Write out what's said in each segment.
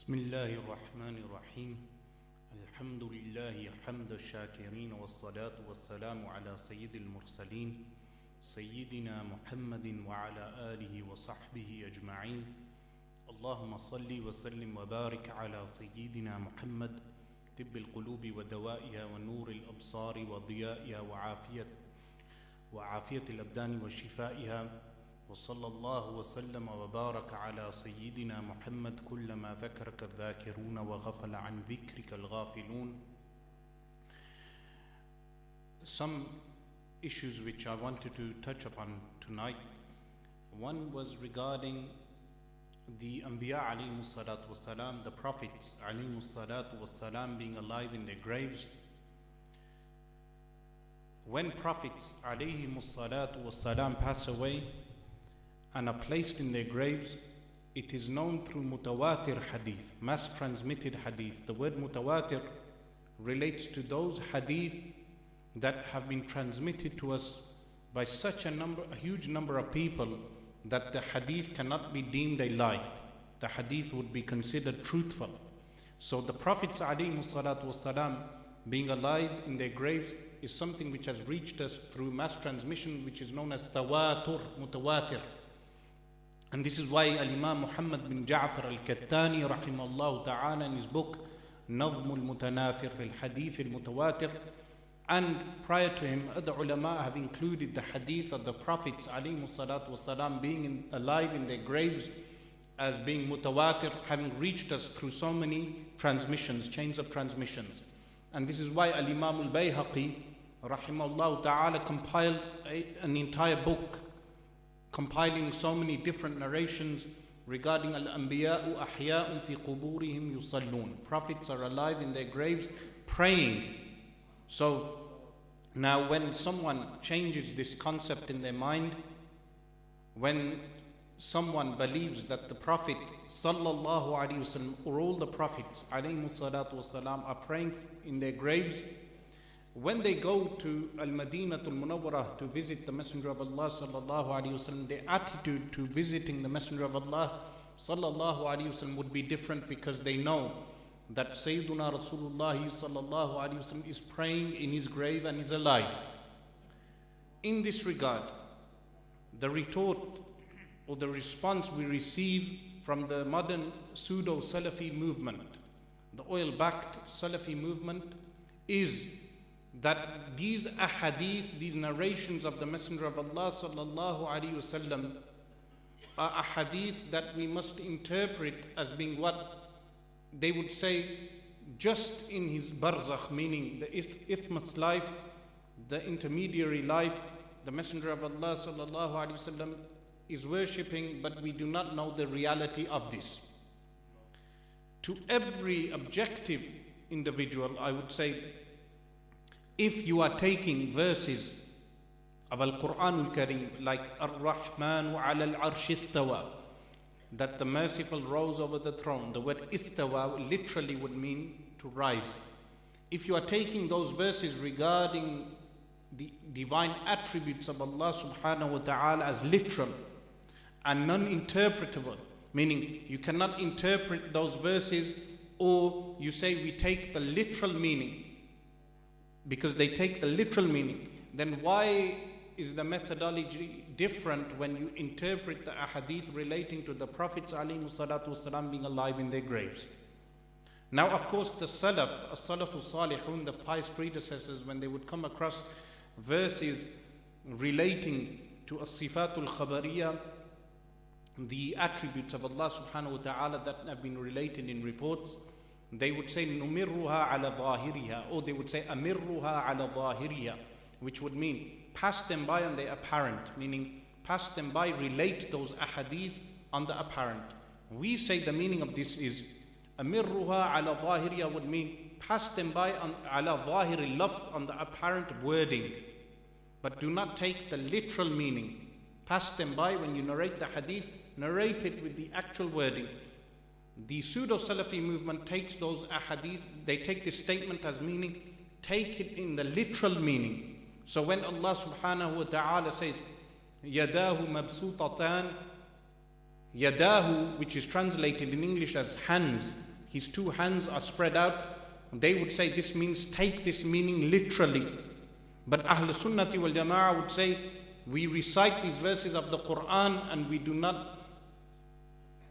بسم الله الرحمن الرحيم الحمد لله حمد الشاكرين والصلاة والسلام على سيد المرسلين سيدنا محمد وعلى آله وصحبه أجمعين اللهم صل وسلم وبارك على سيدنا محمد طب القلوب ودوائها ونور الأبصار وضيائها وعافية الأبدان وشفائها وصلى الله وسلم وبارك على سيدنا محمد كلما ذكرك الذاكرون وغفل عن ذكرك الغافلون. Some issues which I wanted to touch upon tonight. One was regarding the Anbiya alayhimus salatu wassalam, the prophets alayhimus salatu wassalam being alive in their graves. When prophets alayhimus salatu wassalam pass away and are placed in their graves, it is known through mutawatir hadith, mass transmitted hadith. The word mutawatir relates to those hadith that have been transmitted to us by such a huge number of people that the hadith cannot be deemed a lie. The hadith would be considered truthful. So the Prophets ﷺ being alive in their graves is something which has reached us through mass transmission, which is known as tawatur, mutawatir. And this is why Al-Imam Muhammad bin Ja'far al-Kattani rahimahullah ta'ala in his book Nazm al-Mutanafir fil Hadith al-Mutawatir, and prior to him other ulama have included the hadith of the Prophets ﷺ being alive in their graves as being mutawatir, having reached us through so many transmissions, chains of transmissions. And this is why Al-Imam al-Bayhaqi rahimahullah ta'ala compiled an entire book compiling so many different narrations regarding al-anbiya'u ahya'un fi quburihim yusallun. Prophets are alive in their graves praying. So now when someone changes this concept in their mind, when someone believes that the Prophet sallallahu alaihi wasallam or all the prophets alayhi salatu wasalam are praying in their graves, when they go to Al-Madinatul Munawwarah to visit the Messenger of Allah sallallahu alaihi wasallam, their attitude to visiting the Messenger of Allah sallallahu alaihi wasallam would be different, because they know that Sayyiduna Rasulullah sallallahu alaihi wasallam is praying in his grave and is alive. In this regard, the retort or the response we receive from the modern pseudo-Salafi movement, the oil-backed Salafi movement, is that these ahadith, these narrations of the Messenger of Allah sallallahu alaihi wasallam are ahadith that we must interpret as being what they would say just in his barzakh, meaning the isthmus life, the intermediary life, the Messenger of Allah sallallahu alaihi wasallam is worshipping, but we do not know the reality of this. To every objective individual, I would say, if you are taking verses of Al-Quran Al-Kareem like Ar-Rahmanu ala al-Arsh istawa, that the merciful rose over the throne, the word istawa literally would mean to rise. If you are taking those verses regarding the divine attributes of Allah subhanahu wa ta'ala as literal and non-interpretable, meaning you cannot interpret those verses, or you say we take the literal meaning, because they take the literal meaning, then why is the methodology different when you interpret the ahadith relating to the Prophets ﷺ being alive in their graves? Now, of course, the Salaf, as-Salafu Salihun, the pious predecessors, when they would come across verses relating to as-Sifatul Khabariyah, the attributes of Allah subhanahu wa ta'ala that have been related in reports, they would say numirruha ala zahiriha, or they would say amirruha ala zahiriha, which would mean pass them by on the apparent, meaning pass them by, relate those ahadith on the apparent. We say the meaning of this is amirruha ala zahiriha would mean pass them by on ala zahiri lafz, on the apparent wording, but do not take the literal meaning. Pass them by when you narrate the hadith, narrate it with the actual wording. The pseudo-Salafi movement takes those ahadith, they take this statement as meaning, take it in the literal meaning. So when Allah subhanahu wa ta'ala says, Yadahu mabsutatan, Yadahu, which is translated in English as hands, his two hands are spread out, they would say this means take this meaning literally. But Ahl Sunnati wal Jama'ah would say we recite these verses of the Quran and we do not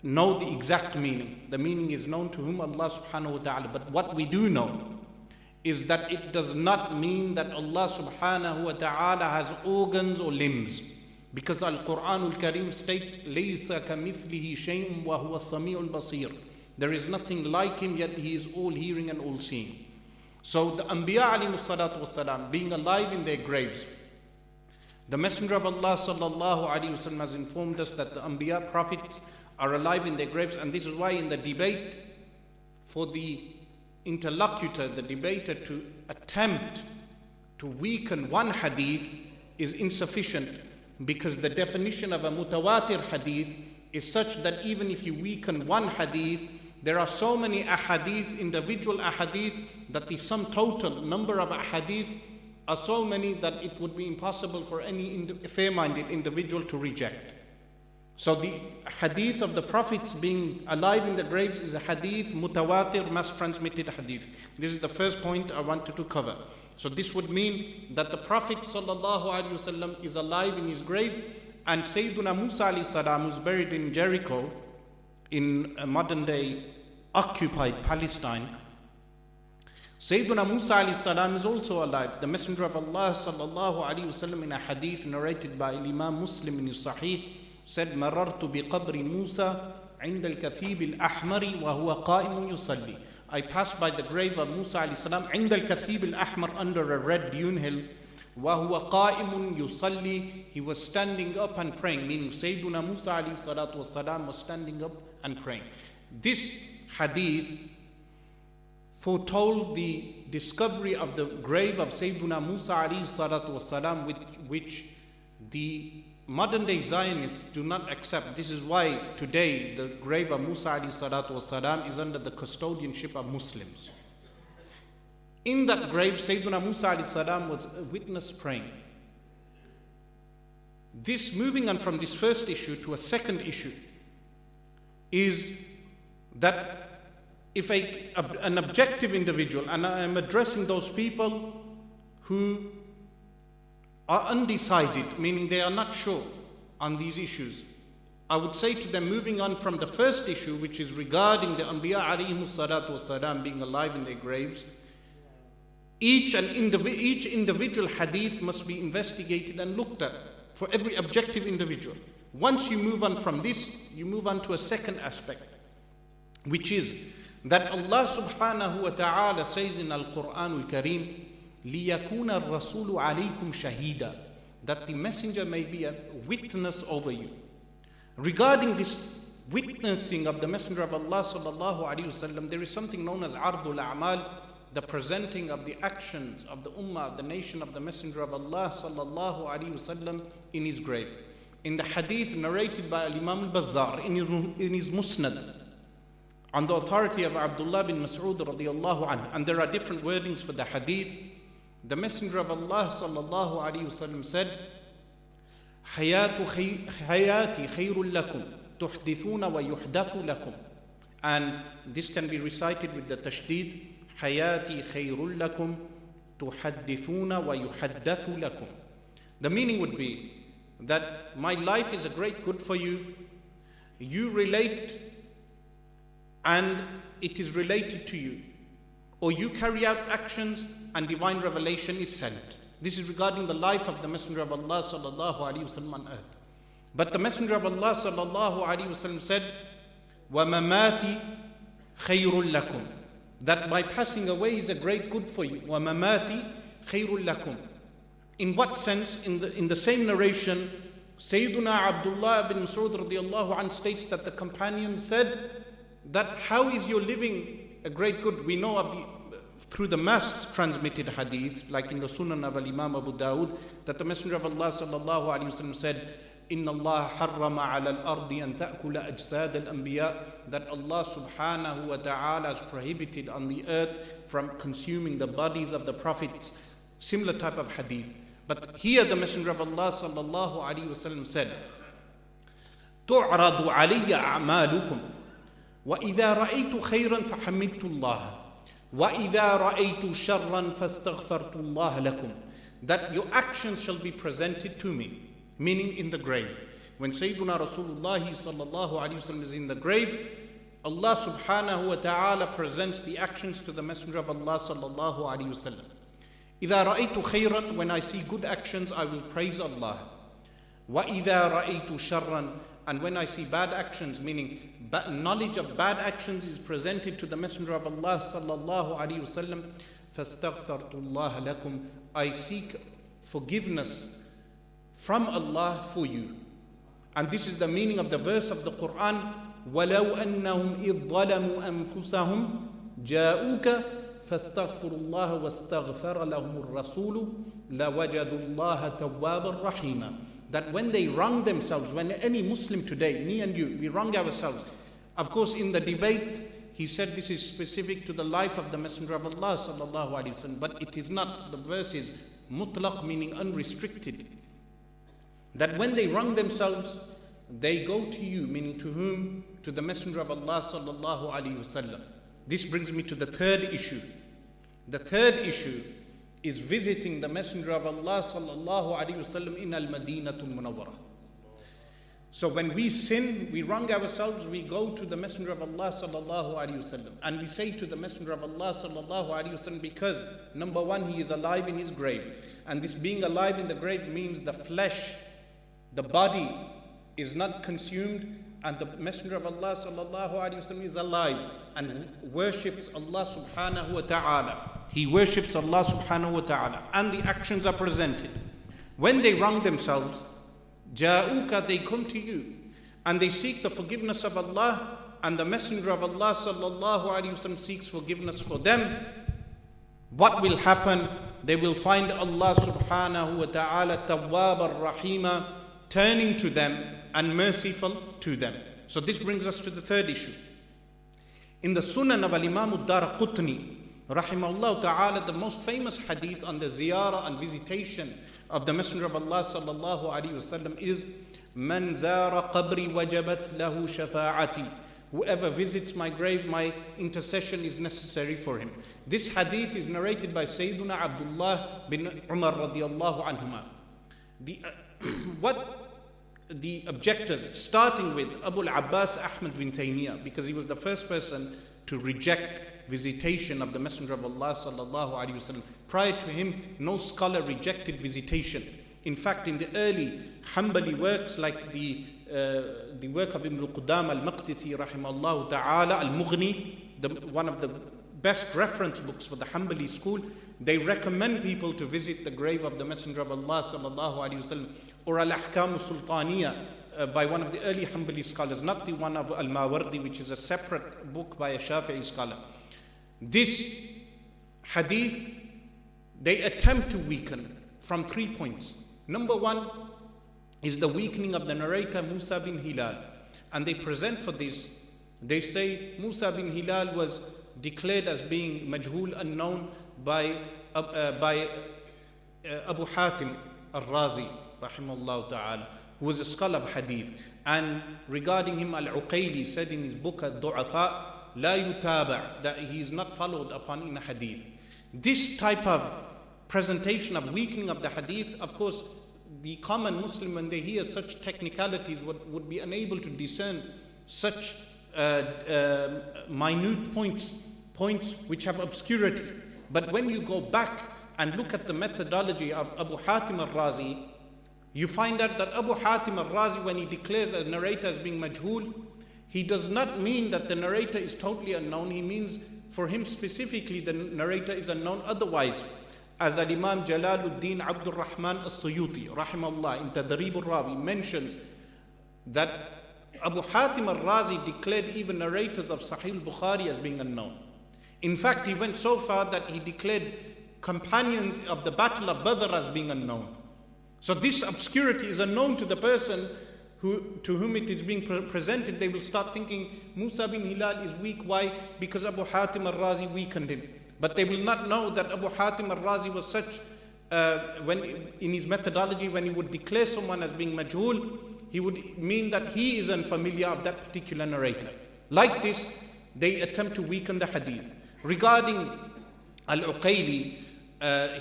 know the exact meaning. The meaning is known to whom? Allah subhanahu wa ta'ala. But what we do know is that it does not mean that Allah subhanahu wa ta'ala has organs or limbs. Because Al-Quran Al-Karim states, لَيْسَ كَمِثْلِهِ شَيْءٌ وَهُوَ السَّمِيعُ الْبَصِيرُ. There is nothing like him, yet he is all hearing and all seeing. So the Anbiya alayhi salatu wasalam, being alive in their graves, the Messenger of Allah sallallahu alayhi wasallam has informed us that the Anbiya prophets are alive in their graves, and this is why in the debate for the interlocutor, the debater, to attempt to weaken one hadith is insufficient, because the definition of a mutawatir hadith is such that even if you weaken one hadith, there are so many ahadith, individual ahadith, that the sum total number of ahadith are so many that it would be impossible for any fair-minded individual to reject. So the hadith of the prophets being alive in the graves is a hadith, mutawatir, mass-transmitted hadith. This is the first point I wanted to cover. So this would mean that the Prophet ﷺ is alive in his grave, and Sayyiduna Musa alayhi salam, who's buried in Jericho, in modern-day occupied Palestine, Sayyiduna Musa alayhi salam is also alive. The Messenger of Allah sallallahu alayhi wasallam, in a hadith narrated by Imam Muslim in his Sahih, said, "Marartu biqabri Musa عند الكثيب الأحمر وهو قائم يصلي." I passed by the grave of Musa alayhi salam عند الكثيب الأحمر, under a red dune hill. وهو قائم يصلي. He was standing up and praying, meaning Sayyiduna Musa alayhi salatu wasalam was standing up and praying. This hadith foretold the discovery of the grave of Sayyiduna Musa alayhi salatu wasalam, which the modern day Zionists do not accept. This is why today the grave of Musa alayhi salatu wasalam is under the custodianship of Muslims. In that grave, Sayyiduna Musa alayhi salam was a witness praying. This, moving on from this first issue to a second issue, is that if an objective individual, and I am addressing those people who are undecided, meaning they are not sure on these issues, I would say to them, moving on from the first issue, which is regarding the Anbiya alayhimus salatu wassalam being alive in their graves, each individual hadith must be investigated and looked at for every objective individual. Once you move on from this, you move on to a second aspect, which is that Allah subhanahu wa ta'ala says in Al-Quran Al-Kareem, لِيَكُونَ الرَّسُولُ عَلَيْكُمْ شَهِيدًا, that the messenger may be a witness over you. Regarding this witnessing of the Messenger of Allah sallallahu alayhi wasallam, there is something known as Ardul A'mal, the presenting of the actions of the ummah, the nation of the Messenger of Allah sallallahu alayhi wasallam in his grave. In the hadith narrated by Imam al-Bazzar in his Musnad, on the authority of Abdullah bin Mas'ud radiyallahu anhu, and there are different wordings for the hadith, the Messenger of Allah sallallahu alayhi wasallam said, hayati khayrun lakum tuhdithuna wa yuhdathu lakum. And this can be recited with the tashdid, hayati khayrun lakum tuhaddithuna wa yuhaddathu lakum. The meaning would be that my life is a great good for you, you relate and it is related to you, or you carry out actions and divine revelation is sent. This is regarding the life of the Messenger of Allah sallallahu alaihi wasallam on earth. But the Messenger of Allah sallallahu alaihi wasallam said, وَمَمَاتِ خَيْرٌ لَكُمْ, that my passing away is a great good for you. وَمَمَاتِ خَيْرٌ لَكُمْ. In what sense? In the same narration, Sayyiduna Abdullah bin Mas'ud radiyallahu anhu states that the companions said that how is your living a great good? We know of through the mass transmitted hadith, like in the Sunan of Imam Abu Dawud, that the Messenger of Allah sallallahu alaihi wasallam said, "Inna Allah harrama ala al-ardi an ta'kula ajsad al-anbiya," that Allah subhanahu wa ta'ala has prohibited on the earth from consuming the bodies of the prophets. Similar type of hadith. But here the Messenger of Allah sallallahu alaihi wasallam said, "Tu'radu alayya a'malukum وَإِذَا رَأَيْتُ خَيْرًا فَحَمِدْتُ اللَّهَ وَإِذَا رَأَيْتُ شَرًّا فَاسْتَغْفَرْتُ اللَّهَ لَكُمْ. That your actions shall be presented to me, meaning in the grave. When Sayyiduna Rasulullah sallallahu alayhi wasallam is in the grave, Allah subhanahu wa ta'ala presents the actions to the Messenger of Allah sallallahu alayhi wasallam. إِذَا رَأَيْتُ خَيْرًا, when I see good actions, I will praise Allah. وَإِذَا رَأَيْتُ شَرًّا, and when I see bad actions, meaning knowledge of bad actions is presented to the Messenger of Allah sallallahu alayhi wasallam, فَاسْتَغْفَرْتُ اللَّهَ لَكُمْ, I seek forgiveness from Allah for you. And this is the meaning of the verse of the Quran, وَلَوْ أَنَّهُمْ إِذْ ظَلَمُوا أَنفُسَهُمْ جَاءُوكَ فَاسْتَغْفِرُوا اللَّهَ وَاسْتَغْفَرَ لَهُمُ الرَّسُولُ لَوَجَدُوا اللَّهَ تَوَّابًا رَحِيمًا. That when they wrong themselves, when any Muslim today, me and you, we wrong ourselves. Of course, in the debate, he said this is specific to the life of the Messenger of Allah sallallahu alaihi wasallam, but it is not. The verse is mutlaq, meaning unrestricted. That when they wrong themselves, they go to you, meaning to whom? To the Messenger of Allah sallallahu alaihi wasallam. This brings me to the third issue. The third issue is visiting the Messenger of Allah sallallahu alaihi wasallam in al-Madinatul Munawwarah. So when we sin, we wrong ourselves, we go to the Messenger of Allah sallallahu alaihi wasallam, and we say to the Messenger of Allah sallallahu alaihi wasallam, because number one, he is alive in his grave, and this being alive in the grave means the flesh, the body is not consumed, and the Messenger of Allah sallallahu alaihi wasallam is alive and worships Allah subhanahu wa ta'ala. He worships Allah subhanahu wa ta'ala, and the actions are presented. When they wrong themselves, Ja'uka, they come to you and they seek the forgiveness of Allah, and the Messenger of Allah sallallahu alaihi wasallam seeks forgiveness for them. What will happen? They will find Allah subhanahu wa ta'ala tawwab ar-rahima, turning to them and merciful to them. So this brings us to the third issue. In the Sunan of Al-Imam ad-Daraqutni rahimahullah ta'ala, the most famous hadith on the ziyarah and visitation of the Messenger of Allah sallallahu alaihi wasallam is Man zara qabri wajabat lahu shafa'ati. Whoever visits my grave, my intercession is necessary for him. This hadith is narrated by Sayyiduna Abdullah bin Umar radiyallahu anhuma. The objectors, starting with Abu al-Abbas Ahmad bin Taymiyyah, because he was the first person to reject visitation of the Messenger of Allah sallallahu alaihi wasallam. Prior to him, no scholar rejected visitation. In fact, in the early Hanbali works, like the work of Ibn al-Qudam al-Maqdisi rahimahullah ta'ala, al-Mughni, one of the best reference books for the Hanbali school, they recommend people to visit the grave of the Messenger of Allah sallallahu alaihi wasallam. Or al-Ahkam al-Sultaniyah, by one of the early Hanbali scholars, not the one of al-Mawardi, which is a separate book by a Shafi'i scholar. This hadith, they attempt to weaken from 3 points. Number one is the weakening of the narrator Musa bin Hilal. And they present for this, they say Musa bin Hilal was declared as being majhul, unknown, by Abu Hatim al-Razi rahimahullah ta'ala, who was a scholar of hadith. And regarding him, Al-Uqayli said in his book Ad-Du'afa, La yutaba', that he is not followed upon in a hadith. This type of presentation of weakening of the hadith, of course, the common Muslim, when they hear such technicalities, would be unable to discern such minute points which have obscurity. But when you go back and look at the methodology of Abu Hatim al-Razi, you find out that Abu Hatim al-Razi, when he declares a narrator as being majhul, he does not mean that the narrator is totally unknown. He means for him specifically the narrator is unknown otherwise. As Al-Imam Jalaluddin Abdul Rahman As-Suyuti rahimahullah in Tadrib al-Rawi mentions that Abu Hatim al-Razi declared even narrators of Sahih al-Bukhari as being unknown. In fact, he went so far that he declared companions of the Battle of Badr as being unknown. So this obscurity is unknown to the person to whom it is being presented. They will start thinking Musa bin Hilal is weak. Why? Because Abu Hatim al-Razi weakened him. But they will not know that Abu Hatim al-Razi was such, when in his methodology, when he would declare someone as being majhul, he would mean that he is unfamiliar of that particular narrator. Like this, they attempt to weaken the hadith. Regarding Al-Uqayli,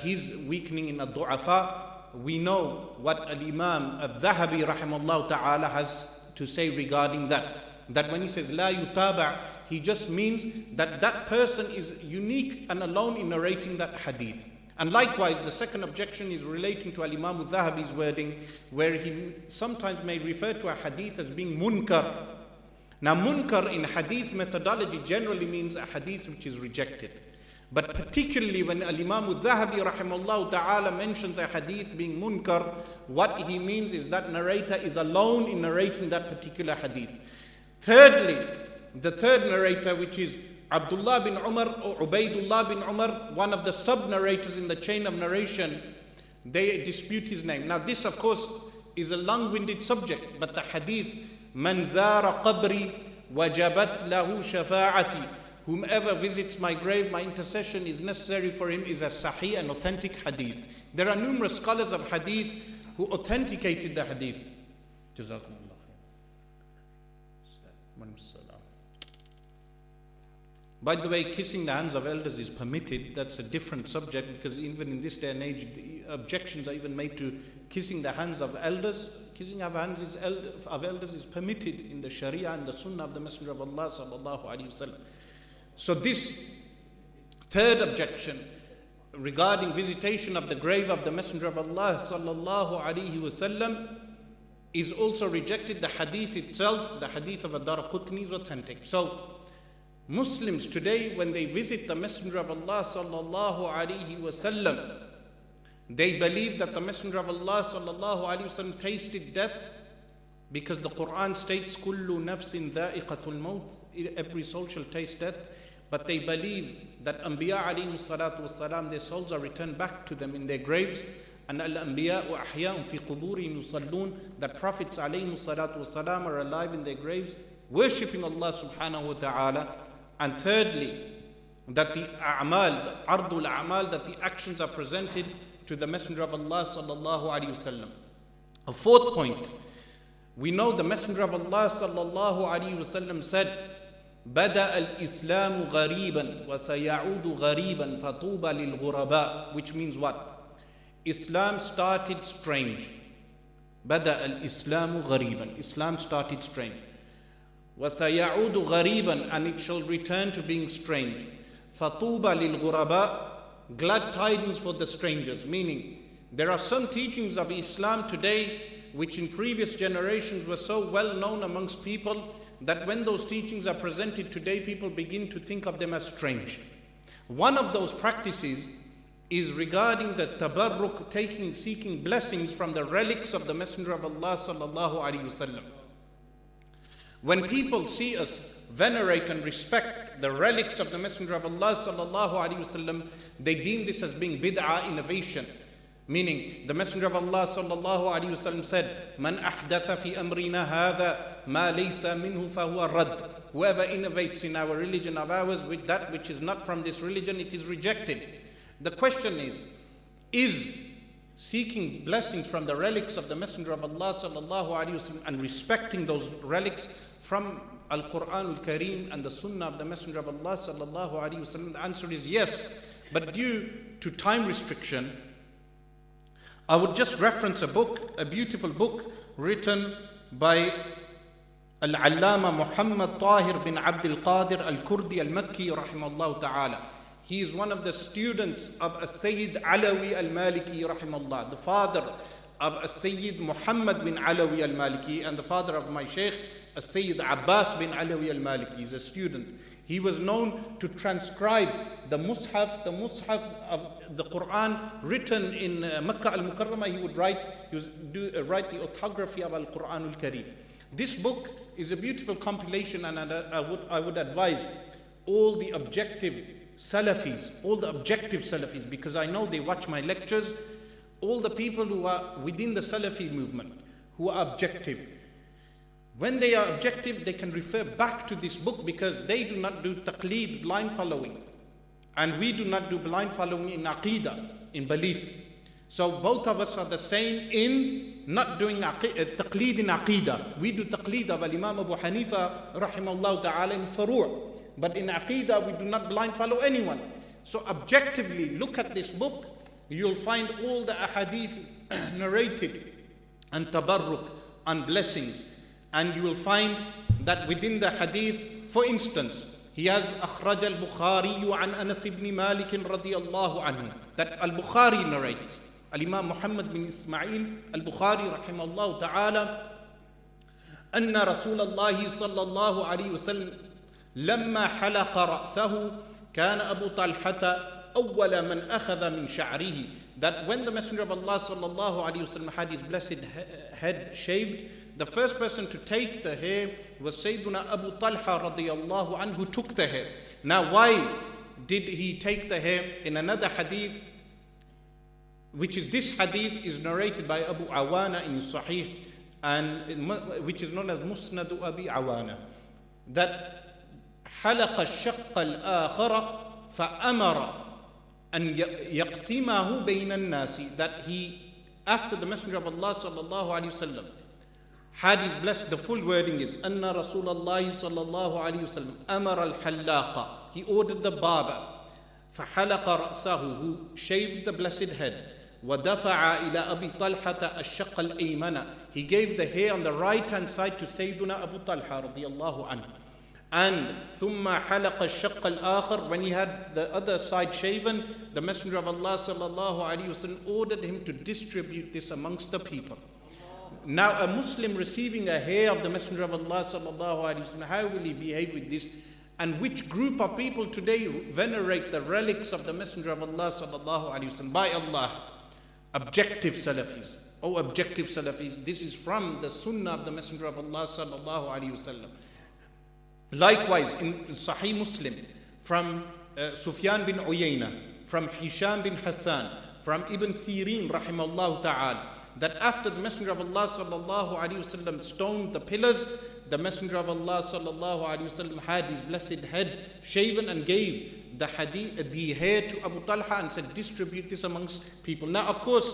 his weakening in Al-Du'afa, we know what Al-Imam Al-Dhahabi rahimahullah ta'ala has to say regarding that. That when he says La yutaba', he just means that that person is unique and alone in narrating that hadith. And likewise, the second objection is relating to Al-Imam Al-Dhahabi's wording, where he sometimes may refer to a hadith as being munkar. Now, munkar in hadith methodology generally means a hadith which is rejected. But particularly when Al-Imam Al-Dhahabi rahimahullah ta'ala mentions a hadith being munkar, what he means is that narrator is alone in narrating that particular hadith. Thirdly, the third narrator, which is Abdullah bin Umar or Ubaidullah bin Umar, one of the sub-narrators in the chain of narration, they dispute his name. Now this, of course, is a long-winded subject, but the hadith, Man zara qabri wajabat lahu shafa'ati, whomever visits my grave, my intercession is necessary for him, is a sahih and authentic hadith. There are numerous scholars of hadith who authenticated the hadith. Jazakumullah khair. By the way, kissing the hands of elders is permitted. That's a different subject, because even in this day and age, the objections are even made to kissing the hands of elders. Kissing of hands of elders is permitted in the Sharia and the Sunnah of the Messenger of Allah sallallahu alaihi wasallam. So this third objection regarding visitation of the grave of the Messenger of Allah sallallahu alaihi wasallam is also rejected. The hadith itself, the hadith of Ad-Daraqutni, is authentic. So Muslims today, when they visit the Messenger of Allah sallallahu alaihi wasallam, they believe that the Messenger of Allah sallallahu alaihi wasallam tasted death, because the Quran states, "Kullu nafsin dha'iqatul maut," every soul shall taste death. But they believe that Anbiya alayhi salatu wassalam, their souls are returned back to them in their graves, and al-anbiya'u ahya'un fi quburihim yusallun, that prophets alayhi salatu wassalam are alive in their graves, worshipping Allah subhanahu wa ta'ala. And thirdly, that the a'mal, the ardul a'mal, that the actions are presented to the Messenger of Allah sallallahu alaihi wasallam. A fourth point, we know the Messenger of Allah sallallahu alaihi wasallam said, "Bada al-Islamu ghariban wa sayaudu ghariban fatuba lil ghuraba," which means what? Islam started strange. Bada al-Islamu ghariban. Islam started strange. وَسَيَعُودُ غَرِيبًا, and it shall return to being strange. فَطُوبَ لِلْغُرَبَاءِ, glad tidings for the strangers. Meaning, there are some teachings of Islam today which in previous generations were so well known amongst people that when those teachings are presented today, people begin to think of them as strange. One of those practices is regarding the tabarruk, seeking blessings from the relics of the Messenger of Allah sallallahu alaihi wasallam. When people see us venerate and respect the relics of the Messenger of Allah sallallahu alaihi wasallam, they deem this as being bid'ah, innovation. Meaning, the Messenger of Allah sallallahu alaihi wasallam said, "Man ahdatha fi amrina hadha ma laysa minhu fahuwa rad." Whoever innovates in our religion of ours with that which is not from this religion, it is rejected. The question is seeking blessings from the relics of the Messenger of Allah sallallahu alaihi wasallam and respecting those relics from Al-Quran Al-Kareem and the Sunnah of the Messenger of Allah sallallahu alaihi wasallam? The answer is yes. But due to time restriction, I would just reference a book, a beautiful book written by Al-Allama Muhammad Tahir bin Abdul Qadir Al-Kurdi Al-Makki rahimahullah ta'ala. He is one of the students of As-Sayyid Alawi Al-Maliki rahimahullah, the father of As-Sayyid Muhammad bin Alawi Al-Maliki, and the father of my Shaykh As-Sayyid Abbas bin Alawi Al-Maliki. He is a student. He was known to transcribe the Mus'haf of the Quran written in Makkah Al-Mukarramah. He would write the orthography of Al-Quran Al-Kareem. This book is a beautiful compilation, and I would advise all the objective Salafis, because I know they watch my lectures, all the people who are within the Salafi movement, who are objective. When they are objective, they can refer back to this book, because they do not do taqleed, blind following. And we do not do blind following in aqeedah, in belief. So both of us are the same in not doing taqleed in aqidah. We do taqleed of Imam Abu Hanifa rahimahullah ta'ala in furu'. But in aqidah we do not blind follow anyone. So objectively look at this book, you'll find all the ahadith narrated and tabarruk and blessings. And you will find that within the hadith, for instance, he has أخرج البخاري عن أنس بن مالك رضي الله عنه, that Al-Bukhari narrates. Al-Imam Muhammad bin Ismail Al-Bukhari رحمه الله تعالى أن رسول الله صلى الله عليه وسلم لما حلق رأسه كان أبو طلحة أول من أخذ من شعره, that when the Messenger of Allah صلى الله عليه وسلم had his blessed head shaved, the first person to take the hair was Sayyiduna Abu Talha radiyallahu anhu, who took the hair. Now why did he take the hair? In another hadith, which is this hadith is narrated by Abu Awana in Sahih, and which is known as Musnad Abi Awana, that حلق الشق الآخر فأمر أن يقسمه بين الناس, that he, after the Messenger of Allah sallallahu alaihi wasallam had his blessed, the full wording is أن رسول الله صلى الله عليه وسلم أمر الحلاق, he ordered the barber, فحلق رأسه, who shaved the blessed head, ودفع إلى أبي طلحة الشق الأيمن, he gave the hair on the right hand side to Sayyiduna Abu Talha رضي الله عنه. And ثم حلق الشق الآخر, when he had the other side shaven, the Messenger of Allah sallallahu alaihi wasallam ordered him to distribute this amongst the people. Now a Muslim receiving a hair of the Messenger of Allah sallallahu alaihi wasallam, how will he behave with this? And which group of people today venerate the relics of the Messenger of Allah sallallahu alaihi wasallam? By Allah, objective Salafis. Oh, objective Salafis, this is from the Sunnah of the Messenger of Allah sallallahu alaihi wasallam. Likewise, in Sahih Muslim, from Sufyan bin Uyayna, from Hisham bin Hassan, from Ibn Sirin rahimahullah ta'ala, that after the Messenger of Allah sallallahu alaihi wasallam stoned the pillars, the Messenger of Allah sallallahu alaihi wasallam had his blessed head shaven and gave the hair to Abu Talha and said, distribute this amongst people. Now, of course,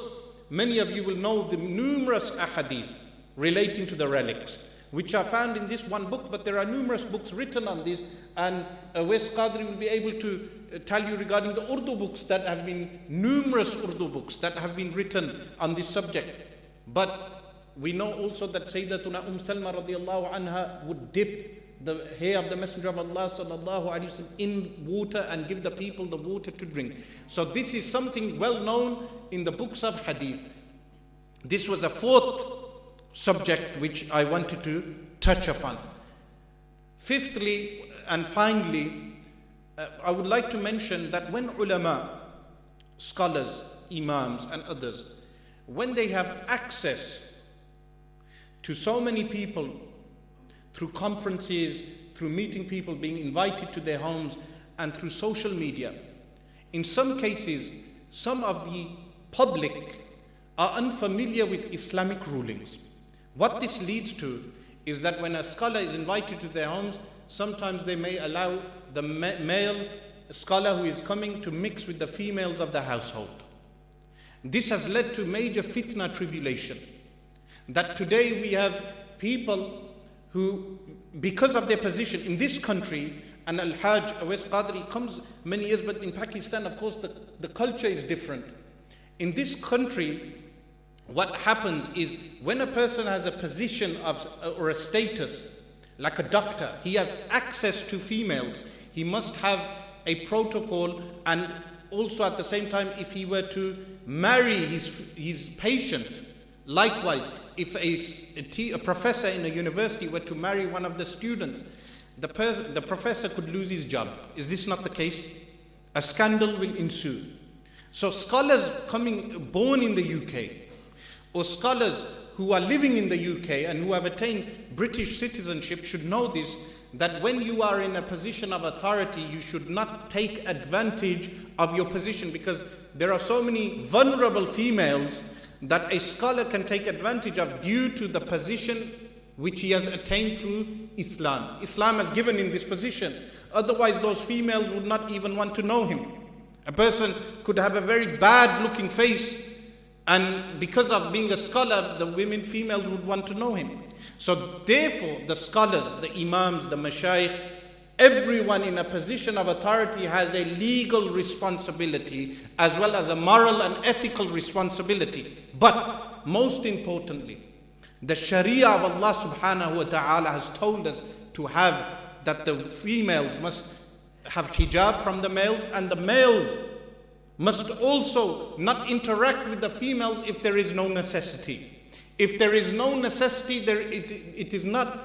many of you will know the numerous ahadith relating to the relics, which are found in this one book, but there are numerous books written on this, and Wes Qadri will be able to tell you regarding the Urdu books that have been, numerous Urdu books that have been written on this subject. But we know also that Sayyidatuna Salma radiallahu anha would dip the hair of the Messenger of Allah sallallahu alaihi wasallam in water and give the people the water to drink. So this is something well known in the books of hadith. This was a fourth subject which I wanted to touch upon. Fifthly and finally, I would like to mention that when ulama, scholars, imams and others, when they have access to so many people through conferences, through meeting people, being invited to their homes, and through social media, in some cases, some of the public are unfamiliar with Islamic rulings. What this leads to is that when a scholar is invited to their homes, sometimes they may allow the male scholar who is coming to mix with the females of the household. This has led to major fitna tribulation. That today we have people who, because of their position in this country, and Al-Hajj Awais Qadri comes many years, but in Pakistan, of course, the culture is different. In this country, what happens is when a person has a position of or a status, like a doctor, he has access to females, he must have a protocol, and also at the same time, if he were to marry his patient, likewise, if a professor in a university were to marry one of the students, the professor could lose his job. Is this not the case? A scandal will ensue. So scholars born in the UK, or scholars who are living in the UK and who have attained British citizenship should know this, that when you are in a position of authority, you should not take advantage of your position, because there are so many vulnerable females that a scholar can take advantage of due to the position which he has attained through Islam. Islam has given him this position. Otherwise, those females would not even want to know him. A person could have a very bad looking face, And because of being a scholar, the females would want to know him. So therefore, the scholars, the imams, the mashayikh, everyone in a position of authority has a legal responsibility as well as a moral and ethical responsibility. But most importantly, the Sharia of Allah subhanahu wa ta'ala has told us to have that the females must have hijab from the males, and the males must also not interact with the females if there is no necessity. If there is no necessity, it is not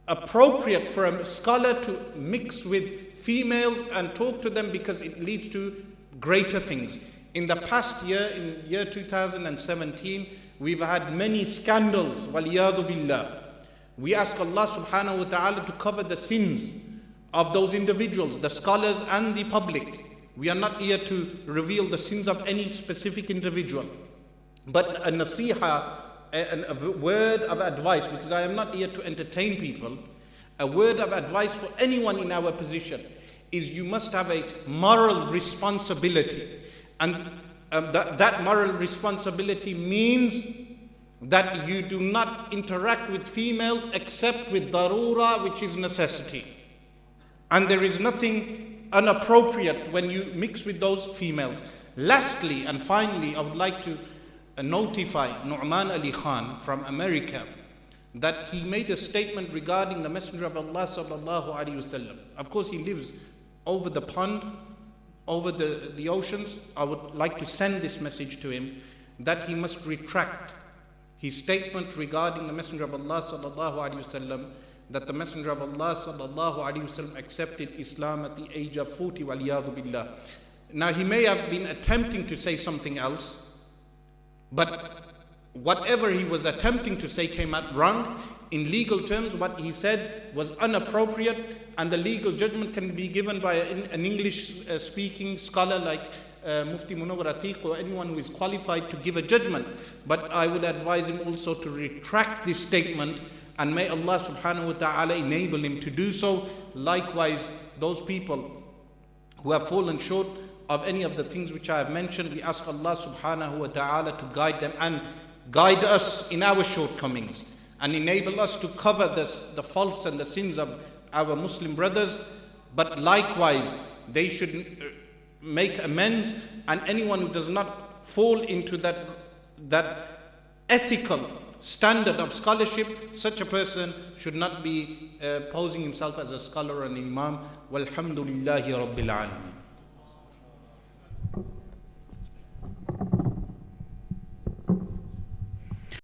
appropriate for a scholar to mix with females and talk to them, because it leads to greater things. In the past year, in year 2017, we've had many scandals, waliyadu billah. We ask Allah subhanahu wa ta'ala to cover the sins of those individuals, the scholars and the public. We are not here to reveal the sins of any specific individual. But a nasiha, a word of advice, because I am not here to entertain people, a word of advice for anyone in our position is you must have a moral responsibility. And that moral responsibility means that you do not interact with females except with darura, which is necessity. And there is nothing inappropriate when you mix with those females. Lastly and finally, I would like to notify Nu'man Ali Khan from America that he made a statement regarding the Messenger of Allah sallallahu alaihi wasallam. Of course, he lives over the pond, over the oceans. I would like to send this message to him that he must retract his statement regarding the Messenger of Allah sallallahu alaihi wasallam, that the Messenger of Allah sallallahu alaihi wasallam accepted Islam at the age of 40, waliyadu billah. Now he may have been attempting to say something else, but whatever he was attempting to say came out wrong. In legal terms, what he said was inappropriate, and the legal judgment can be given by an English speaking scholar like Mufti Munawwar Atiq, or anyone who is qualified to give a judgment. But I would advise him also to retract this statement, and may Allah subhanahu wa ta'ala enable him to do so. Likewise, those people who have fallen short of any of the things which I have mentioned, we ask Allah subhanahu wa ta'ala to guide them and guide us in our shortcomings, and enable us to cover the faults and the sins of our Muslim brothers. But likewise, they should make amends, and anyone who does not fall into that ethical standard of scholarship, such a person should not be posing himself as a scholar or an imam. Walhamdulillahi Rabbil Alameen.